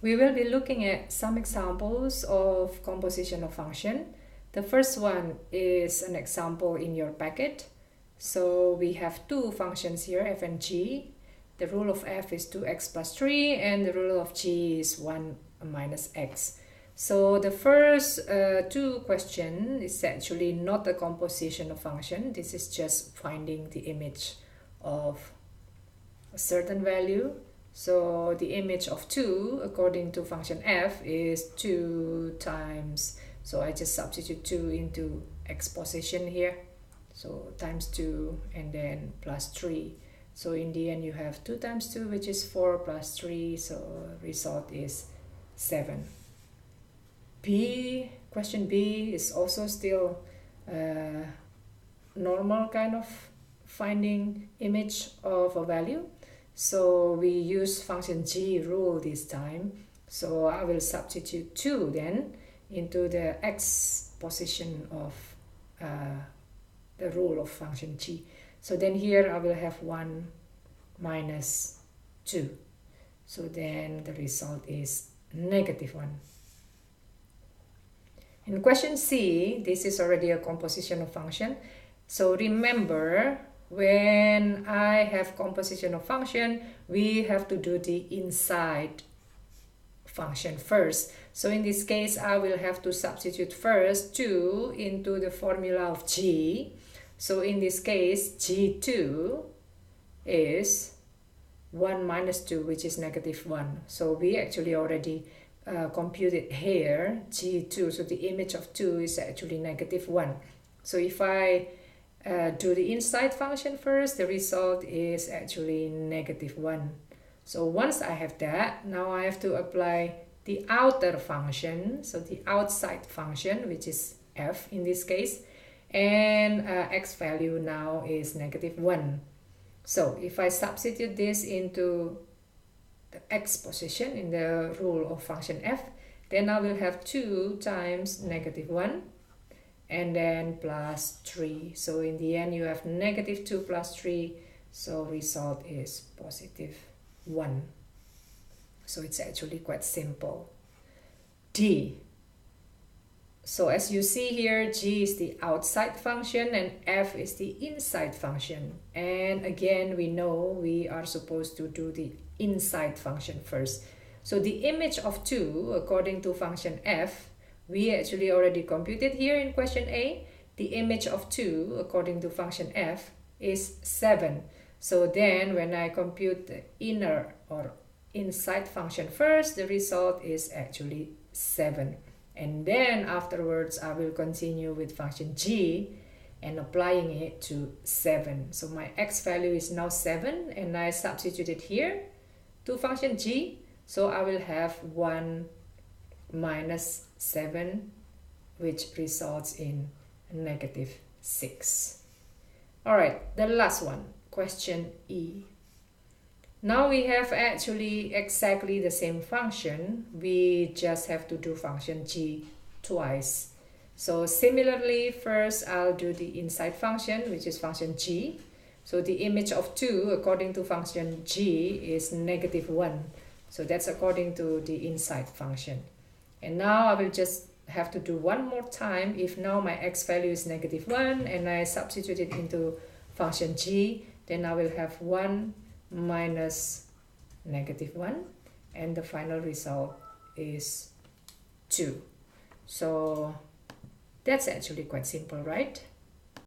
We will be looking at some examples of composition of function. The first one is an example in your packet. So we have two functions here, f and g. The rule of f is 2x plus 3 and the rule of g is 1 minus x. So the first two questions is actually not a composition of function. This is just finding the image of a certain value. So the image of 2 according to function f is 2 times, so I just substitute 2 into x position here. So times 2 and then plus 3. So in the end you have 2 times 2, which is 4 plus 3, so result is 7. Question B is also still normal kind of finding image of a value. So we use function g rule this time. So I will substitute 2 then into the x position of the rule of function g. So then here I will have 1 minus 2. So then the result is negative 1. In question C, this is already a composition of function. So remember, when I have composition of function, we have to do the inside function first. So in this case, I will have to substitute first 2 into the formula of g. So in this case, g2 is 1 minus 2, which is negative 1. So we actually already computed here g2. So the image of 2 is actually negative 1. So if I do the inside function first, the result is actually negative 1. So once I have that, now I have to apply the outer function, so the outside function, which is f in this case, and x value now is negative 1. So if I substitute this into the x position in the rule of function f, then I will have 2 times negative 1 and then plus 3. So in the end you have negative 2 plus 3, so result is positive 1. So it's actually quite simple. D. So as you see here, g is the outside function and f is the inside function. And again, we know we are supposed to do the inside function first. So the image of 2 according to function f, we actually already computed here in question A. The image of 2 according to function f is 7. So then when I compute the inner or inside function first, the result is actually 7. And then afterwards, I will continue with function g and applying it to 7. So my x value is now 7 and I substitute it here to function g. So I will have 1 minus 7, which results in negative 6. All right, the last one, question E. Now we have actually exactly the same function. We just have to do function g twice. So similarly, first I'll do the inside function, which is function g. So the image of 2 according to function g is negative 1. So that's according to the inside function. And now I will just have to do one more time. If now my x value is negative 1 and I substitute it into function g, then I will have 1 minus negative 1 and the final result is 2. So that's actually quite simple, right?